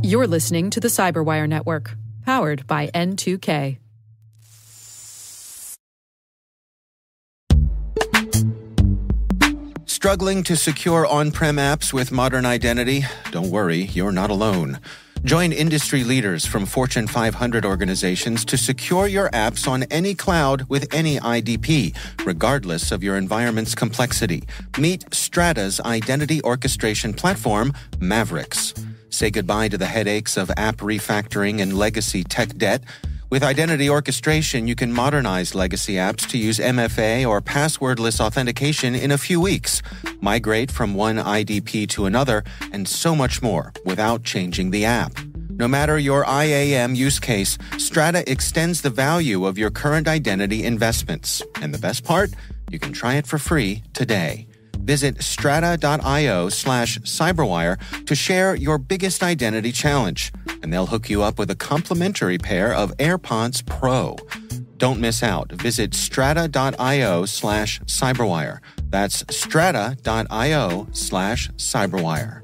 You're listening to the CyberWire Network, powered by N2K. Struggling to secure on-prem apps with modern identity? Don't worry, you're not alone. Join industry leaders from Fortune 500 organizations to secure your apps on any cloud with any IDP, regardless of your environment's complexity. Meet Strata's identity orchestration platform, Mavericks. Say goodbye to the headaches of app refactoring and legacy tech debt. With identity orchestration, you can modernize legacy apps to use MFA or passwordless authentication in a few weeks, migrate from one IDP to another, and so much more without changing the app. No matter your IAM use case, Strata extends the value of your current identity investments. And the best part? You can try it for free today. Visit strata.io/cyberwire to share your biggest identity challenge, and they'll hook you up with a complimentary pair of AirPods Pro. Don't miss out. Visit strata.io/cyberwire. That's strata.io/cyberwire.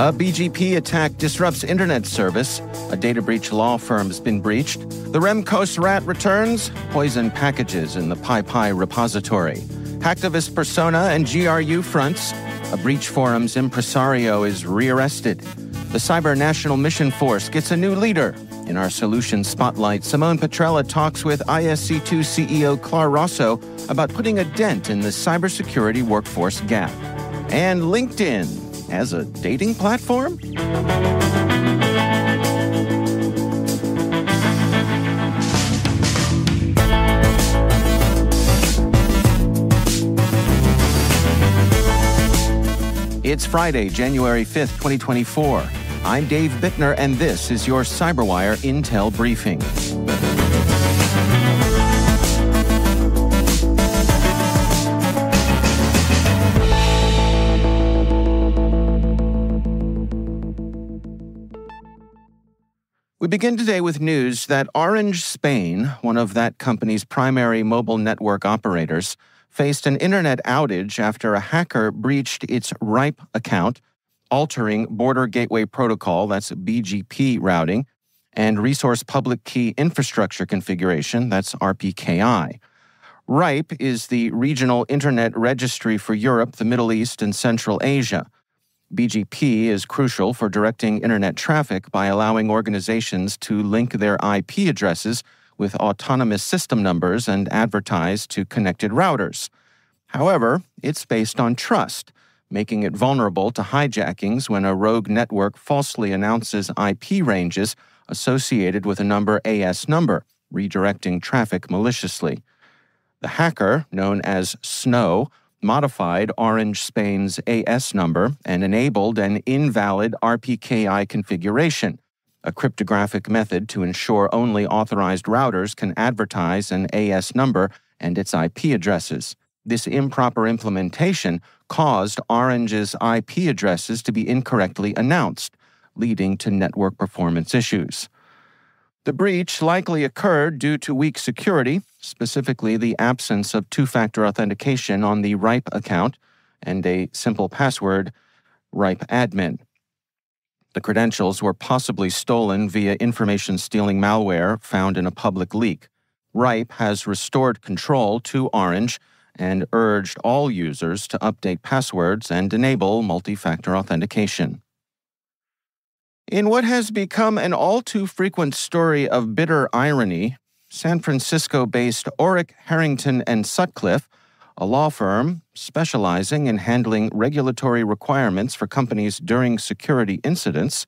A BGP attack disrupts internet service. A data breach law firm's been breached. The Remcos rat returns. Poison packages in the PyPy repository. Hacktivist persona and GRU fronts. A BreachForums impresario is rearrested. The Cyber National Mission Force gets a new leader. In our Solutions Spotlight, Simone Petrella talks with ISC2 CEO Clar Rosso about putting a dent in the cybersecurity workforce gap. And LinkedIn as a dating platform? It's Friday, January 5th, 2024. I'm Dave Bittner, and this is your CyberWire Intel Briefing. We begin today with news that Orange Spain, one of that company's primary mobile network operators, faced an internet outage after a hacker breached its RIPE account, altering Border Gateway Protocol, that's BGP routing, and Resource Public Key Infrastructure Configuration, that's RPKI. RIPE is the Regional Internet Registry for Europe, the Middle East, and Central Asia. BGP is crucial for directing internet traffic by allowing organizations to link their IP addresses with autonomous system numbers and advertise to connected routers. However, it's based on trust, making it vulnerable to hijackings when a rogue network falsely announces IP ranges associated with a number AS number, redirecting traffic maliciously. The hacker, known as Snow, modified Orange Spain's AS number and enabled an invalid RPKI configuration, a cryptographic method to ensure only authorized routers can advertise an AS number and its IP addresses. This improper implementation caused Orange's IP addresses to be incorrectly announced, leading to network performance issues. The breach likely occurred due to weak security, specifically the absence of two-factor authentication on the RIPE account and a simple password, RIPE admin. The credentials were possibly stolen via information-stealing malware found in a public leak. RIPE has restored control to Orange and urged all users to update passwords and enable multi-factor authentication. In what has become an all-too-frequent story of bitter irony, San Francisco-based Orrick, Harrington & Sutcliffe, a law firm specializing in handling regulatory requirements for companies during security incidents,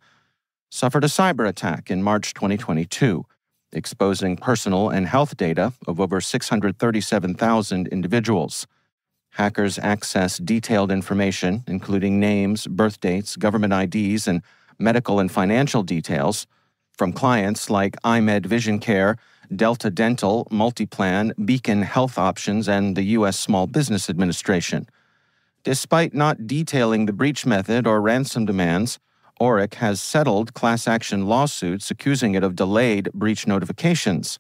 suffered a cyber attack in March 2022, exposing personal and health data of over 637,000 individuals. Hackers accessed detailed information, including names, birth dates, government IDs, and medical and financial details from clients like iMed Vision Care, Delta Dental, Multiplan, Beacon Health Options, and the U.S. Small Business Administration. Despite not detailing the breach method or ransom demands, Oric has settled class action lawsuits accusing it of delayed breach notifications.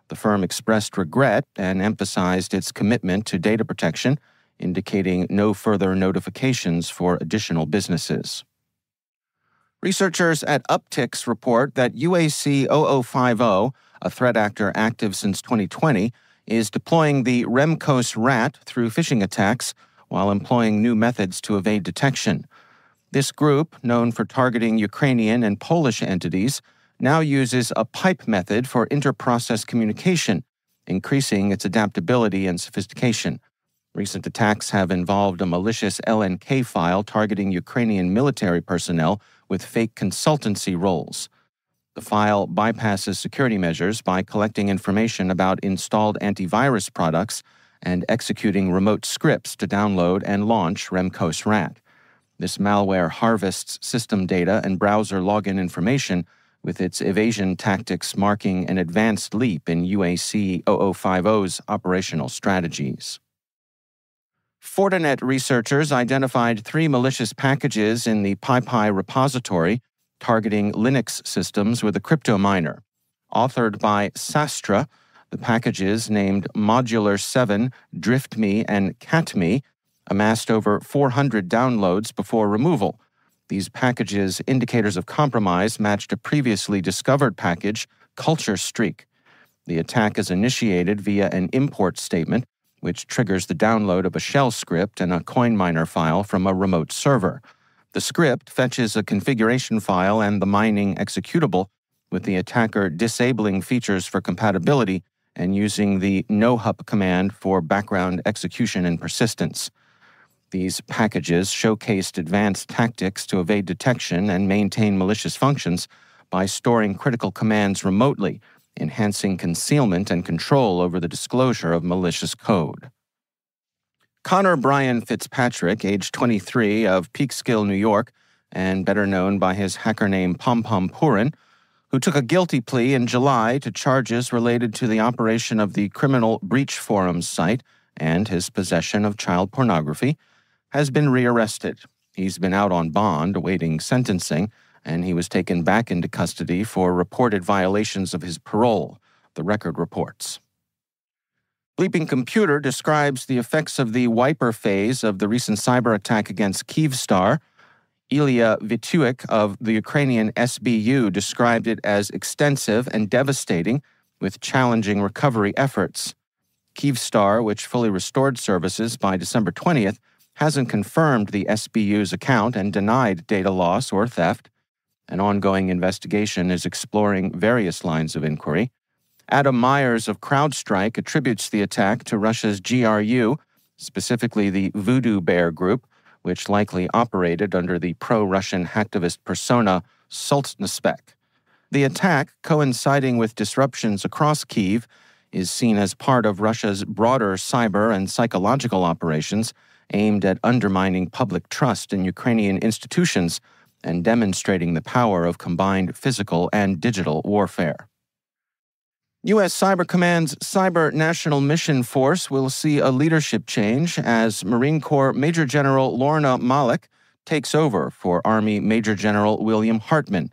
The firm expressed regret and emphasized its commitment to data protection, indicating no further notifications for additional businesses. Researchers at Upticks report that UAC 0050, a threat actor active since 2020, is deploying the Remcos rat through phishing attacks while employing new methods to evade detection. This group, known for targeting Ukrainian and Polish entities, now uses a pipe method for inter-process communication, increasing its adaptability and sophistication. Recent attacks have involved a malicious LNK file targeting Ukrainian military personnel with fake consultancy roles. The file bypasses security measures by collecting information about installed antivirus products and executing remote scripts to download and launch Remcos rat. This malware harvests system data and browser login information, with its evasion tactics marking an advanced leap in UAC 0050's operational strategies. Fortinet researchers identified 3 malicious packages in the PyPy repository targeting Linux systems with a crypto miner. Authored by Sastra, the packages named Modular7, DriftMe, and CatMe amassed over 400 downloads before removal. These packages' indicators of compromise matched a previously discovered package, Culture Streak. The attack is initiated via an import statement, which triggers the download of a shell script and a CoinMiner file from a remote server. The script fetches a configuration file and the mining executable, with the attacker disabling features for compatibility and using the nohup command for background execution and persistence. These packages showcased advanced tactics to evade detection and maintain malicious functions by storing critical commands remotely, enhancing concealment and control over the disclosure of malicious code. Connor Brian Fitzpatrick, age 23, of Peekskill, New York, and better known by his hacker name Pom Pom Purin, who took a guilty plea in July to charges related to the operation of the criminal BreachForums site and his possession of child pornography, has been rearrested. He's been out on bond awaiting sentencing, and he was taken back into custody for reported violations of his parole, the Record reports. Bleeping Computer describes the effects of the wiper phase of the recent cyber attack against Kyivstar. Ilya Vituik of the Ukrainian SBU described it as extensive and devastating, with challenging recovery efforts. Kyivstar, which fully restored services by December 20th, hasn't confirmed the SBU's account and denied data loss or theft. An ongoing investigation is exploring various lines of inquiry. Adam Myers of CrowdStrike attributes the attack to Russia's GRU, specifically the Voodoo Bear Group, which likely operated under the pro-Russian hacktivist persona Solzhenitsyn. The attack, coinciding with disruptions across Kyiv, is seen as part of Russia's broader cyber and psychological operations aimed at undermining public trust in Ukrainian institutions and demonstrating the power of combined physical and digital warfare. U.S. Cyber Command's Cyber National Mission Force will see a leadership change as Marine Corps Major General Lorna Malek takes over for Army Major General William Hartman.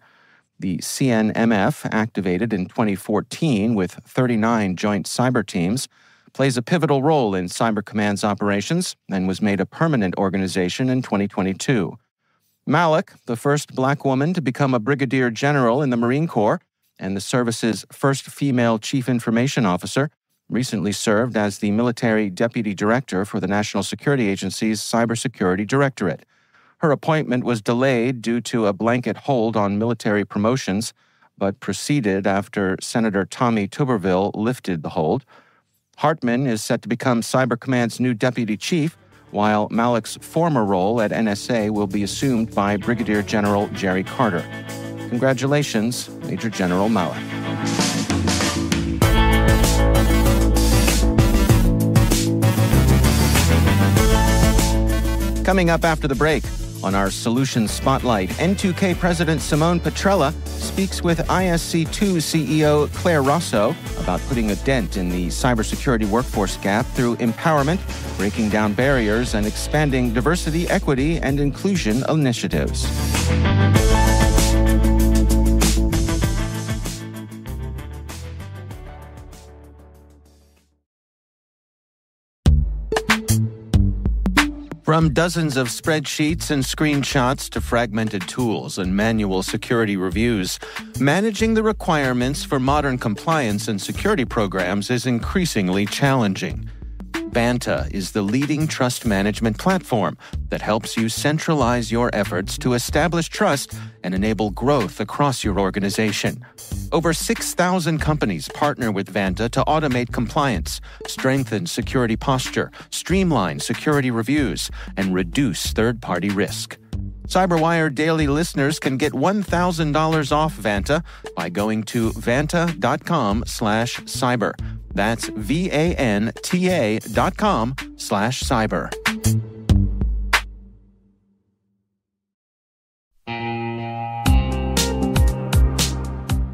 The CNMF, activated in 2014 with 39 joint cyber teams, plays a pivotal role in Cyber Command's operations and was made a permanent organization in 2022. Malek, the first black woman to become a brigadier general in the Marine Corps and the service's first female chief information officer, recently served as the military deputy director for the National Security Agency's Cybersecurity Directorate. Her appointment was delayed due to a blanket hold on military promotions, but proceeded after Senator Tommy Tuberville lifted the hold. Hartman is set to become Cyber Command's new deputy chief, while Malek's former role at NSA will be assumed by Brigadier General Jerry Carter. Congratulations, Major General Malek. Coming up after the break, on our Solutions Spotlight, N2K President Simone Petrella speaks with ISC2 CEO Clar Rosso about putting a dent in the cybersecurity workforce gap through empowerment, breaking down barriers, and expanding diversity, equity, and inclusion initiatives. From dozens of spreadsheets and screenshots to fragmented tools and manual security reviews, managing the requirements for modern compliance and security programs is increasingly challenging. Vanta is the leading trust management platform that helps you centralize your efforts to establish trust and enable growth across your organization. Over 6,000 companies partner with Vanta to automate compliance, strengthen security posture, streamline security reviews, and reduce third-party risk. CyberWire Daily listeners can get $1,000 off Vanta by going to vanta.com/cyber. That's VANTA.com/cyber.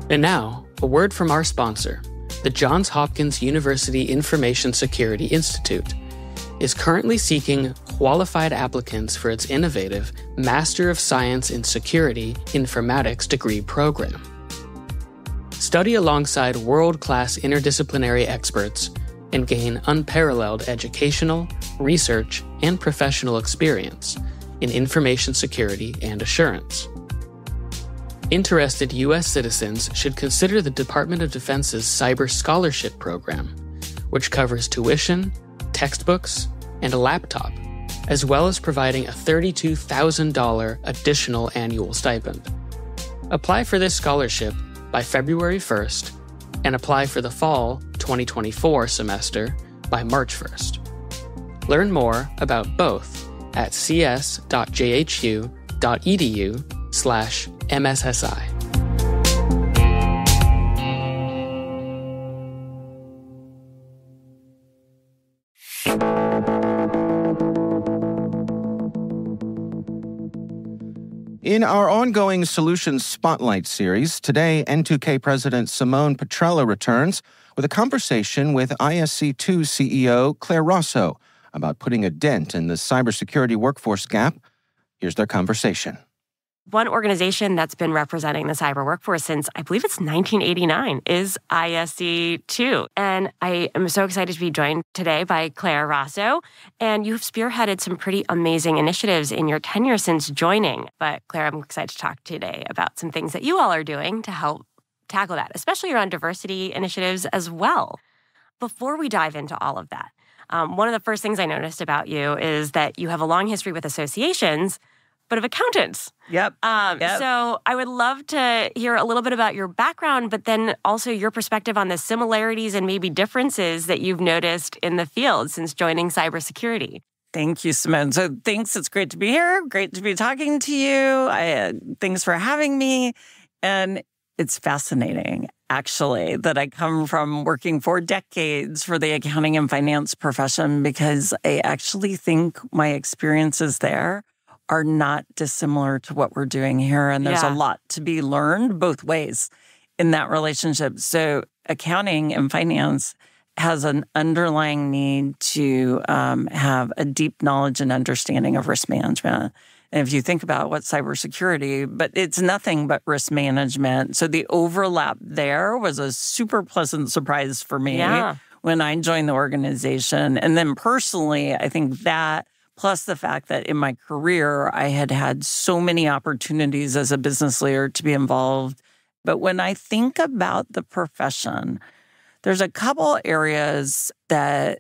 And now, a word from our sponsor. The Johns Hopkins University Information Security Institute is currently seeking qualified applicants for its innovative Master of Science in Security Informatics degree program. Study alongside world-class interdisciplinary experts and gain unparalleled educational, research, and professional experience in information security and assurance. Interested U.S. citizens should consider the Department of Defense's Cyber Scholarship Program, which covers tuition, textbooks, and a laptop, as well as providing a $32,000 additional annual stipend. Apply for this scholarship by February 1st and apply for the fall 2024 semester by March 1st. Learn more about both at cs.jhu.edu/MSSI. In our ongoing Solutions Spotlight series, today N2K President Simone Petrella returns with a conversation with ISC2 CEO Clar Rosso about putting a dent in the cybersecurity workforce gap. Here's their conversation. One organization that's been representing the cyber workforce since, I believe it's 1989, is ISC2. And I am so excited to be joined today by Clar Rosso. And you've spearheaded some pretty amazing initiatives in your tenure since joining. But Clar, I'm excited to talk today about some things that you all are doing to help tackle that, especially around diversity initiatives as well. Before we dive into all of that, one of the first things I noticed about you is that you have a long history with associations, but of accountants. Yep. So I would love to hear a little bit about your background, but then also your perspective on the similarities and maybe differences that you've noticed in the field since joining cybersecurity. Thank you, Simone. So thanks. It's great to be here. Great to be talking to you. Thanks for having me. And it's fascinating, actually, that I come from working for decades for the accounting and finance profession, because I actually think my experiences there are not dissimilar to what we're doing here. And there's a lot to be learned both ways in that relationship. So accounting and finance has an underlying need to have a deep knowledge and understanding of risk management. And if you think about what cybersecurity, but it's nothing but risk management. So the overlap there was a super pleasant surprise for me when I joined the organization. And then personally, I think that, plus the fact that in my career, I had had so many opportunities as a business leader to be involved. But when I think about the profession, there's a couple areas that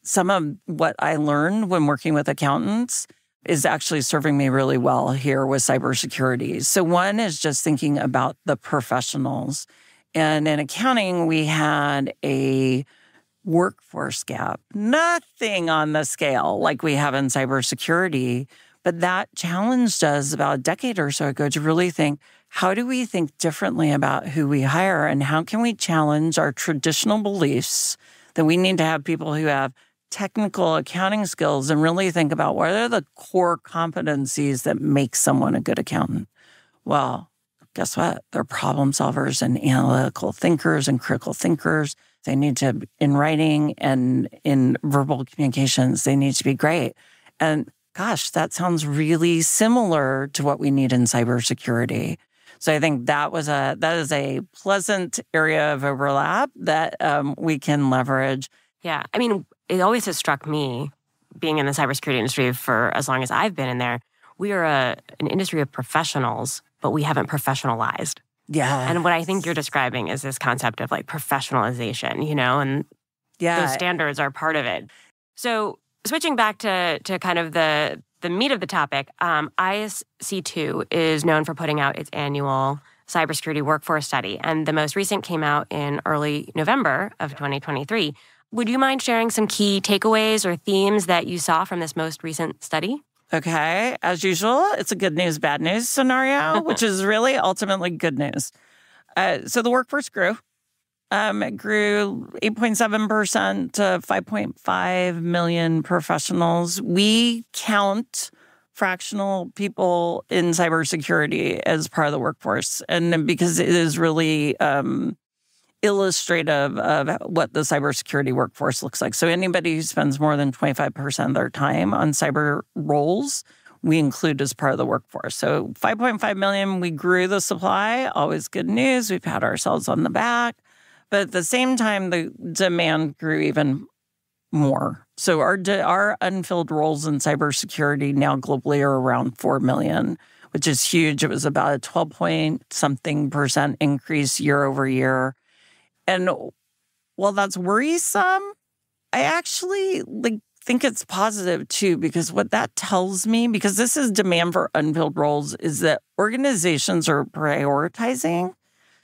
some of what I learned when working with accountants is actually serving me really well here with cybersecurity. So one is just thinking about the professionals. And in accounting, we had a workforce gap, nothing on the scale like we have in cybersecurity. But that challenged us about a decade or so ago to really think, how do we think differently about who we hire, and how can we challenge our traditional beliefs that we need to have people who have technical accounting skills and really think about what are the core competencies that make someone a good accountant? Well, guess what? They're problem solvers and analytical thinkers and critical thinkers. They need to, in writing and in verbal communications, they need to be great. And gosh, that sounds really similar to what we need in cybersecurity. So I think that is a pleasant area of overlap that we can leverage. Yeah. I mean, it always has struck me being in the cybersecurity industry for as long as I've been in there, we are an industry of professionals, but we haven't professionalized. Yeah. And what I think you're describing is this concept of like professionalization, and those standards are part of it. So switching back to kind of the meat of the topic, ISC2 is known for putting out its annual cybersecurity workforce study, and the most recent came out in early November of 2023. Would you mind sharing some key takeaways or themes that you saw from this most recent study? Okay. As usual, it's a good news, bad news scenario, which is really ultimately good news. So the workforce grew. It grew 8.7% to 5.5 million professionals. We count fractional people in cybersecurity as part of the workforce, and because it is really illustrative of what the cybersecurity workforce looks like. So anybody who spends more than 25% of their time on cyber roles, we include as part of the workforce. So 5.5 million, we grew the supply. Always good news. We pat ourselves on the back. But at the same time, the demand grew even more. So our unfilled roles in cybersecurity now globally are around 4 million, which is huge. It was about a 12-point-something% increase year over year. And while that's worrisome, I actually think it's positive too, because what that tells me, because this is demand for unfilled roles, is that organizations are prioritizing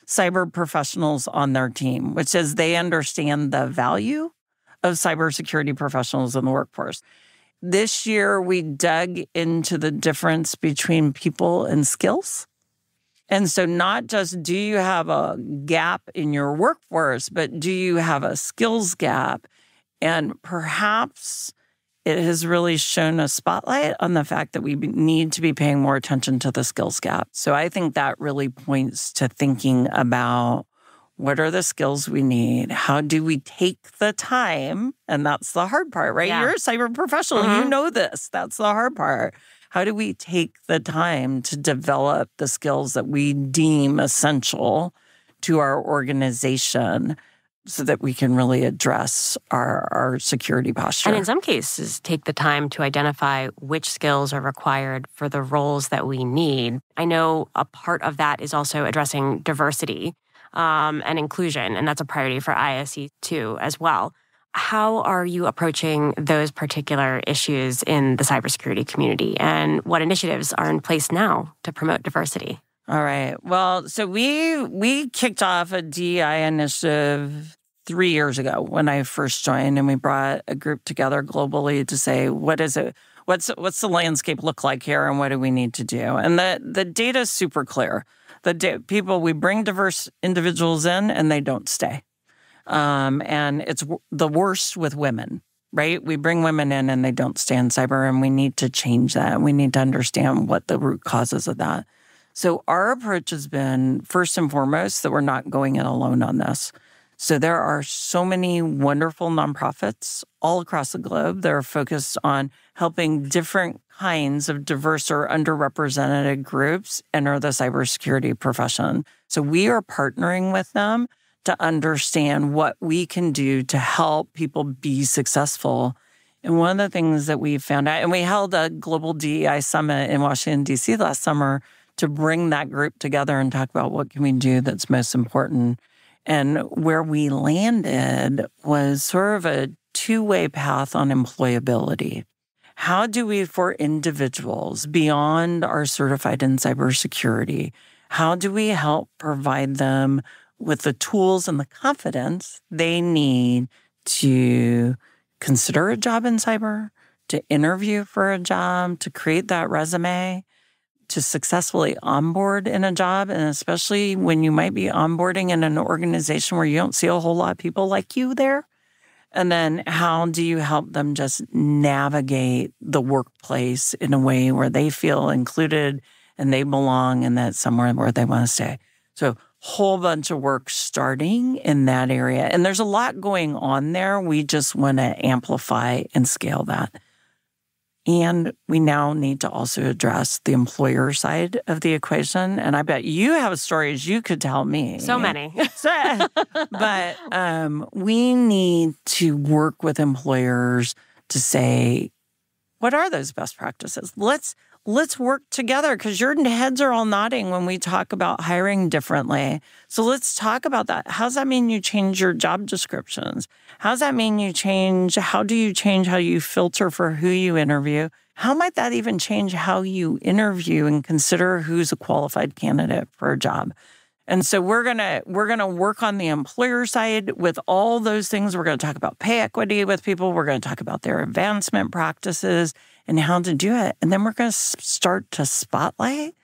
cyber professionals on their team, which is they understand the value of cybersecurity professionals in the workforce. This year, we dug into the difference between people and skills. And so not just do you have a gap in your workforce, but do you have a skills gap? And perhaps it has really shown a spotlight on the fact that we need to be paying more attention to the skills gap. So I think that really points to thinking about what are the skills we need? How do we take the time? And that's the hard part, right? Yeah. You're a cyber professional. Mm-hmm. You know this. That's the hard part. How do we take the time to develop the skills that we deem essential to our organization so that we can really address our security posture? And in some cases, take the time to identify which skills are required for the roles that we need. I know a part of that is also addressing diversity and inclusion, and that's a priority for ISC too as well. How are you approaching those particular issues in the cybersecurity community, and what initiatives are in place now to promote diversity? All right. Well, so we kicked off a DE&I initiative 3 years ago when I first joined, and we brought a group together globally to say, what is it? What's the landscape look like here, and what do we need to do? And the data is super clear. We bring diverse individuals in, and they don't stay. And it's the worst with women, right? We bring women in and they don't stay in cyber, and we need to change that. We need to understand what the root causes of that. So our approach has been, first and foremost, that we're not going in alone on this. So there are so many wonderful nonprofits all across the globe that are focused on helping different kinds of diverse or underrepresented groups enter the cybersecurity profession. So we are partnering with them to understand what we can do to help people be successful. And one of the things that we found out, and we held a global DEI summit in Washington, D.C. last summer to bring that group together and talk about what can we do that's most important. And where we landed was sort of a two-way path on employability. How do we, for individuals beyond our certified in cybersecurity, how do we help provide them with the tools and the confidence they need to consider a job in cyber, to interview for a job, to create that resume, to successfully onboard in a job, and especially when you might be onboarding in an organization where you don't see a whole lot of people like you there? And then how do you help them just navigate the workplace in a way where they feel included and they belong and that's somewhere where they want to stay? So whole bunch of work starting in that area. And there's a lot going on there. We just want to amplify and scale that. And we now need to also address the employer side of the equation. And I bet you have stories you could tell me. So many. But we need to work with employers to say, what are those best practices? Let's work together, because your heads are all nodding when we talk about hiring differently. So let's talk about that. How does that mean you change your job descriptions? How does that mean how do you change how you filter for who you interview? How might that even change how you interview and consider who's a qualified candidate for a job? And so we're gonna work on the employer side with all those things. We're gonna talk about pay equity with people. We're gonna talk about their advancement practices and how to do it. And then we're gonna start to spotlight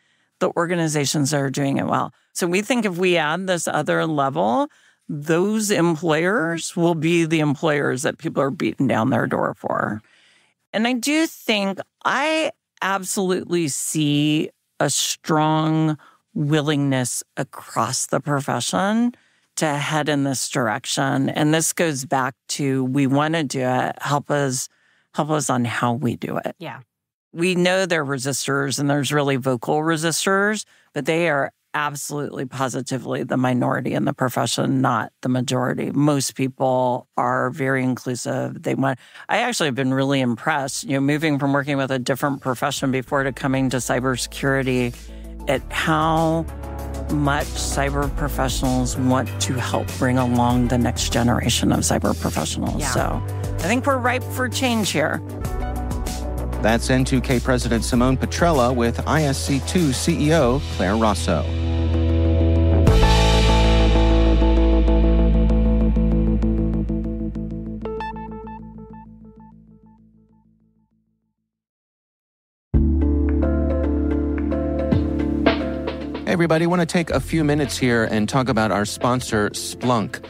the organizations that are doing it well. So we think if we add this other level, those employers will be the employers that people are beating down their door for. And I do think I absolutely see a strong willingness across the profession to head in this direction. And this goes back to, we want to do it, help us on how we do it. Yeah. We know there are resistors and there's really vocal resistors, but they are absolutely positively the minority in the profession, not the majority. Most people are very inclusive. I actually have been really impressed, moving from working with a different profession before to coming to cybersecurity, at how much cyber professionals want to help bring along the next generation of cyber professionals. Yeah. So I think we're ripe for change here. That's N2K President Simone Petrella with ISC2 CEO Clar Rosso. Hey everybody, I want to take a few minutes here and talk about our sponsor, Splunk.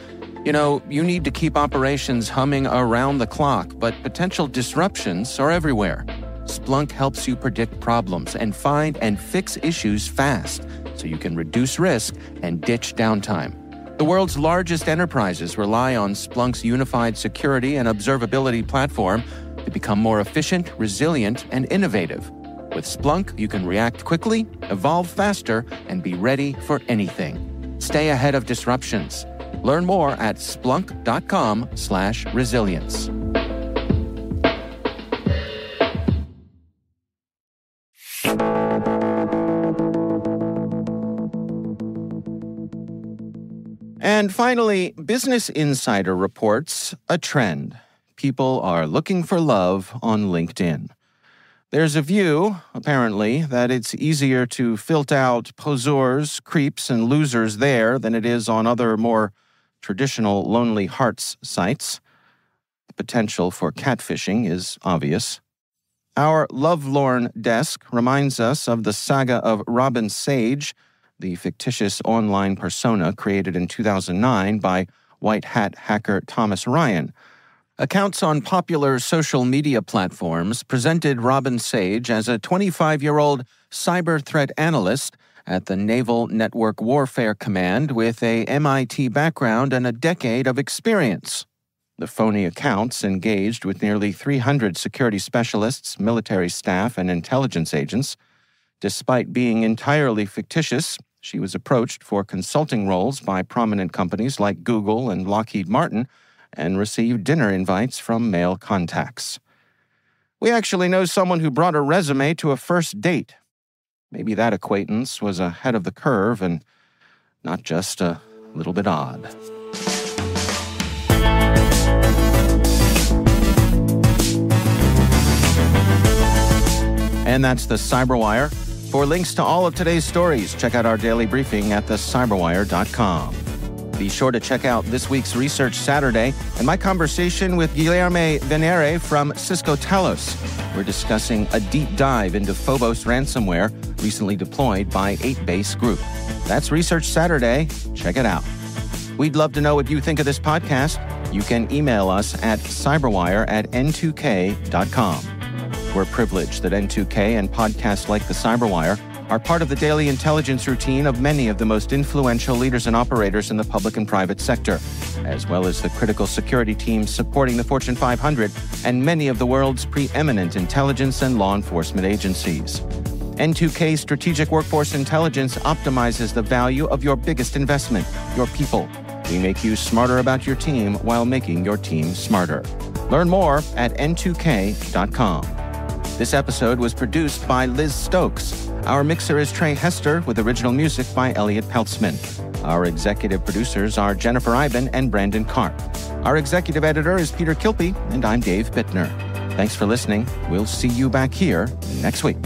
You need to keep operations humming around the clock, but potential disruptions are everywhere. Splunk helps you predict problems and find and fix issues fast, so you can reduce risk and ditch downtime. The world's largest enterprises rely on Splunk's unified security and observability platform to become more efficient, resilient, and innovative. With Splunk, you can react quickly, evolve faster, and be ready for anything. Stay ahead of disruptions. Learn more at splunk.com/resilience. And finally, Business Insider reports a trend. People are looking for love on LinkedIn. There's a view, apparently, that it's easier to filter out poseurs, creeps, and losers there than it is on other more traditional Lonely Hearts sites. The potential for catfishing is obvious. Our lovelorn desk reminds us of the saga of Robin Sage, the fictitious online persona created in 2009 by white hat hacker Thomas Ryan. Accounts on popular social media platforms presented Robin Sage as a 25-year-old cyber threat analyst at the Naval Network Warfare Command with a MIT background and a decade of experience. The phony accounts engaged with nearly 300 security specialists, military staff, and intelligence agents. Despite being entirely fictitious, she was approached for consulting roles by prominent companies like Google and Lockheed Martin, and received dinner invites from male contacts. We actually know someone who brought a resume to a first date. Maybe that acquaintance was ahead of the curve and not just a little bit odd. And that's the CyberWire. For links to all of today's stories, check out our daily briefing at thecyberwire.com. Be sure to check out this week's Research Saturday and my conversation with Guilherme Venere from Cisco Talos. We're discussing a deep dive into Phobos ransomware recently deployed by 8base Group. That's Research Saturday. Check it out. We'd love to know what you think of this podcast. You can email us at cyberwire@n2k.com. We're privileged that N2K and podcasts like the CyberWire are part of the daily intelligence routine of many of the most influential leaders and operators in the public and private sector, as well as the critical security teams supporting the Fortune 500 and many of the world's preeminent intelligence and law enforcement agencies. N2K Strategic Workforce Intelligence optimizes the value of your biggest investment, your people. We make you smarter about your team while making your team smarter. Learn more at n2k.com. This episode was produced by Liz Stokes. Our mixer is Trey Hester, with original music by Elliot Peltzman. Our executive producers are Jennifer Iben and Brandon Karp. Our executive editor is Peter Kilpie, and I'm Dave Bittner. Thanks for listening. We'll see you back here next week.